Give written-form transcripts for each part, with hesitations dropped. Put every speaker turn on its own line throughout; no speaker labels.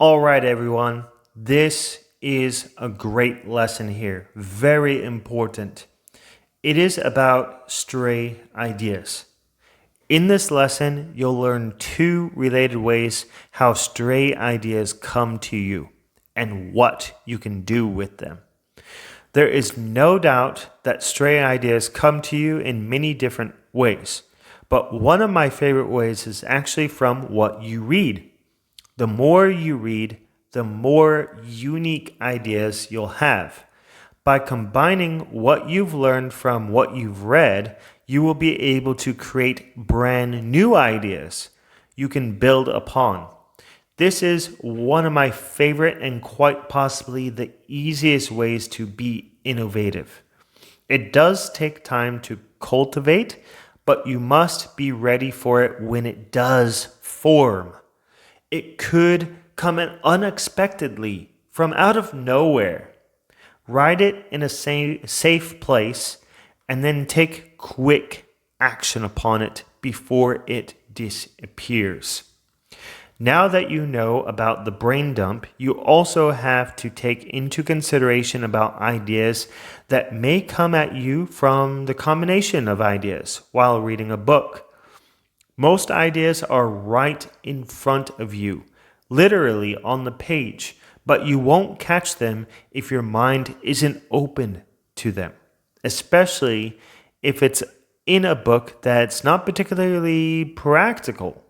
All right, everyone. This is a great lesson here. Very important. It is about stray ideas. In this lesson, you'll learn two related ways how stray ideas come to you and what you can do with them. There is no doubt that stray ideas come to you in many different ways, but one of my favorite ways is actually from what you read. The more you read, the more unique ideas you'll have. By combining what you've learned from what you've read, you will be able to create brand new ideas you can build upon. This is one of my favorite and quite possibly the easiest ways to be innovative. It does take time to cultivate, but you must be ready for it when it does form. It could come in unexpectedly from out of nowhere. Write it in a safe place and then take quick action upon it before it disappears. Now that you know about the brain dump, you also have to take into consideration about ideas that may come at you from the combination of ideas while reading a book. Most ideas are right in front of you, literally on the page, but you won't catch them if your mind isn't open to them, especially if it's in a book that's not particularly practical.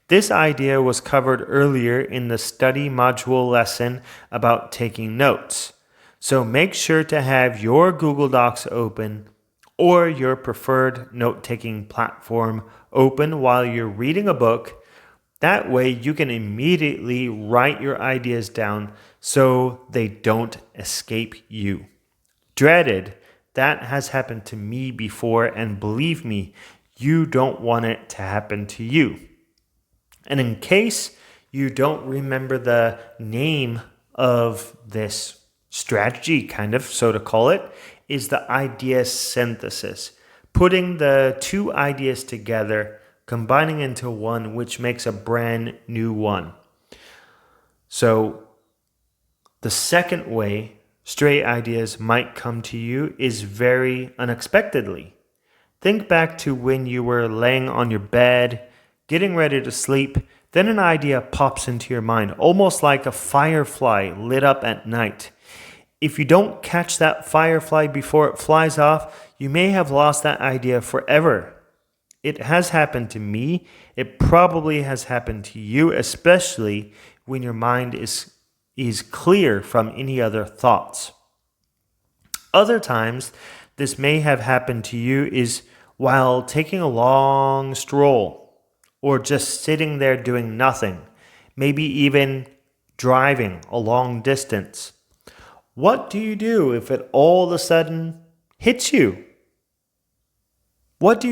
This idea was covered earlier in the study module lesson about taking notes. So make sure to have your Google Docs open or your preferred note-taking platform open while you're reading a book. That way you can immediately write your ideas down so they don't escape you. Dreaded, that has happened to me before, and believe me, you don't want it to happen to you. And in case you don't remember the name of this strategy, kind of, so to call it, is the idea synthesis. Putting the two ideas together, combining into one, which makes a brand new one. So the second way stray ideas might come to you is very unexpectedly. Think back to when you were laying on your bed, getting ready to sleep, then an idea pops into your mind, almost like a firefly lit up at night. If you don't catch that firefly before it flies off, you may have lost that idea forever. It has happened to me. It probably has happened to you, especially when your mind is clear from any other thoughts. Other times, this may have happened to you is while taking a long stroll or just sitting there doing nothing, maybe even driving a long distance. What do you do if it all of a sudden hits you? What do?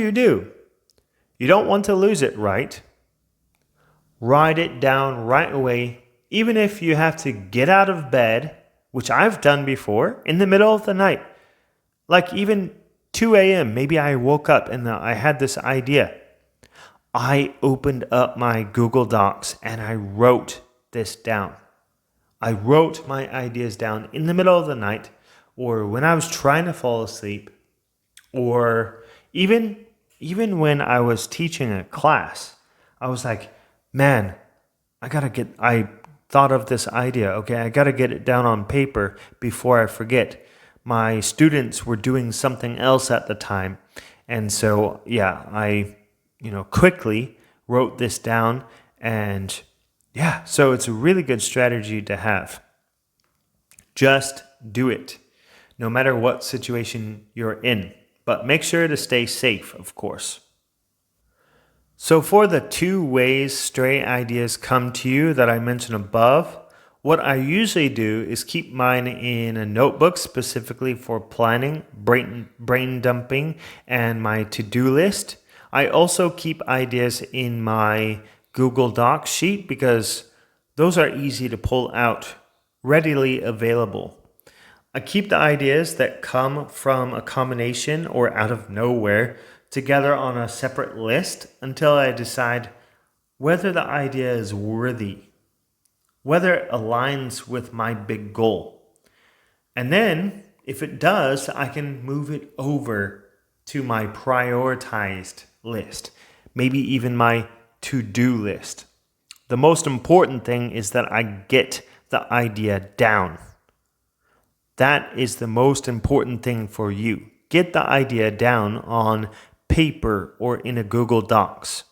You don't want to lose it, right? Write it down right away, even if you have to get out of bed, which I've done before, in the middle of the night. Like even 2 a.m., maybe I woke up and I had this idea. I opened up my Google Docs and I wrote this down. I wrote my ideas down in the middle of the night, or when I was trying to fall asleep, or even when I was teaching a class. I was like, man, I thought of this idea. Okay, I got to get it down on paper before I forget. My students were doing something else at the time. And so, I quickly wrote this down, and so it's a really good strategy to have. Just do it, no matter what situation you're in, but make sure to stay safe, of course. So for the two ways stray ideas come to you that I mentioned above, what I usually do is keep mine in a notebook specifically for planning, brain dumping, and my to-do list. I also keep ideas in my Google Docs sheet because those are easy to pull out, readily available. I keep the ideas that come from a combination or out of nowhere together on a separate list until I decide whether the idea is worthy. whether it aligns with my big goal. And then, if it does, I can move it over to my prioritized list, maybe even my to-do list. The most important thing is that I get the idea down. That is the most important thing for you. Get the idea down on paper or in a Google Docs.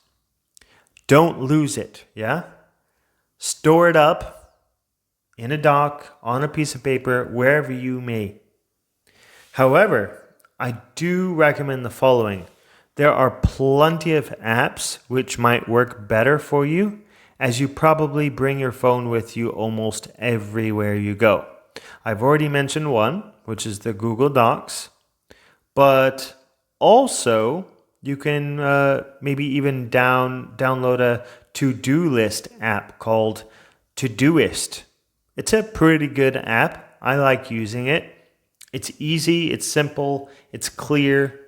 Don't lose it, yeah? Store it up in a doc, on a piece of paper, wherever you may. However, I do recommend the following. There are plenty of apps which might work better for you, as you probably bring your phone with you almost everywhere you go. I've already mentioned one, which is the Google Docs, but also you can maybe even download a to-do list app called Todoist. It's a pretty good app. I like using it. It's easy, it's simple, it's clear.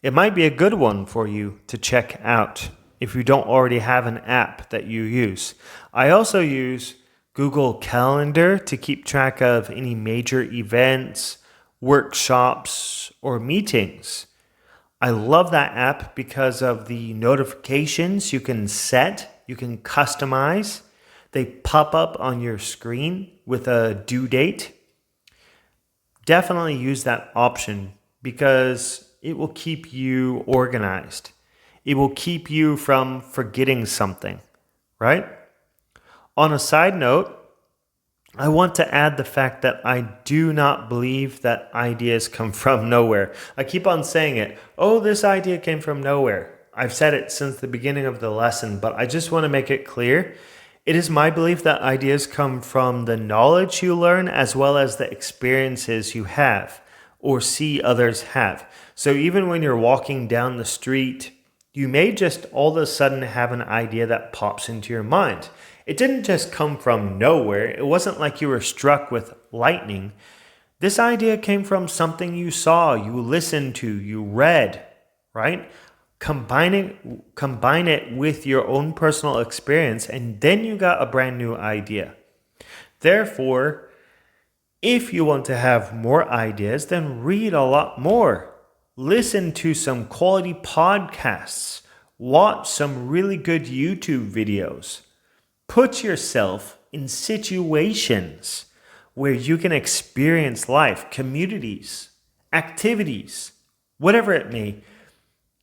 It might be a good one for you to check out if you don't already have an app that you use. I also use Google Calendar to keep track of any major events, workshops, or meetings. I love that app because of the notifications you can set, you can customize. They pop up on your screen with a due date. Definitely use that option because it will keep you organized. It will keep you from forgetting something, right? On a side note, I want to add the fact that I do not believe that ideas come from nowhere. I keep on saying it. Oh, this idea came from nowhere. I've said it since the beginning of the lesson, but I just want to make it clear. It is my belief that ideas come from the knowledge you learn as well as the experiences you have or see others have. So even when you're walking down the street, you may just all of a sudden have an idea that pops into your mind. It didn't just come from nowhere. It wasn't like you were struck with lightning. This idea came from something you saw, you listened to, you read, right? Combine it with your own personal experience, and then you got a brand new idea. Therefore, if you want to have more ideas, then read a lot more. Listen to some quality podcasts. Watch some really good YouTube videos. Put yourself in situations where you can experience life, communities, activities, whatever it may.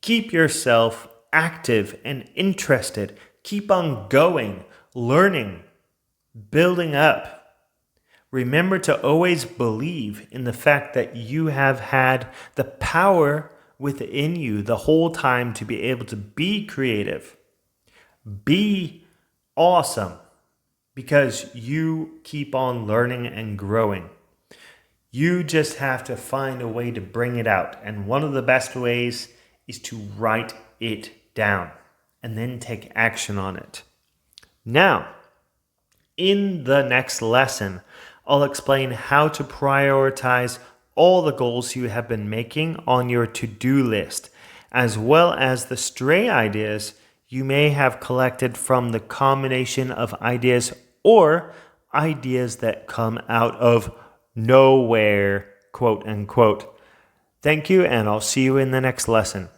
Keep yourself active and interested. Keep on going, learning, building up. Remember to always believe in the fact that you have had the power within you the whole time to be able to be creative, be awesome, because you keep on learning and growing. You just have to find a way to bring it out. And one of the best ways is to write it down and then take action on it. Now, in the next lesson, I'll explain how to prioritize all the goals you have been making on your to-do list, as well as the stray ideas you may have collected from the combination of ideas or ideas that come out of nowhere, quote unquote. Thank you, and I'll see you in the next lesson.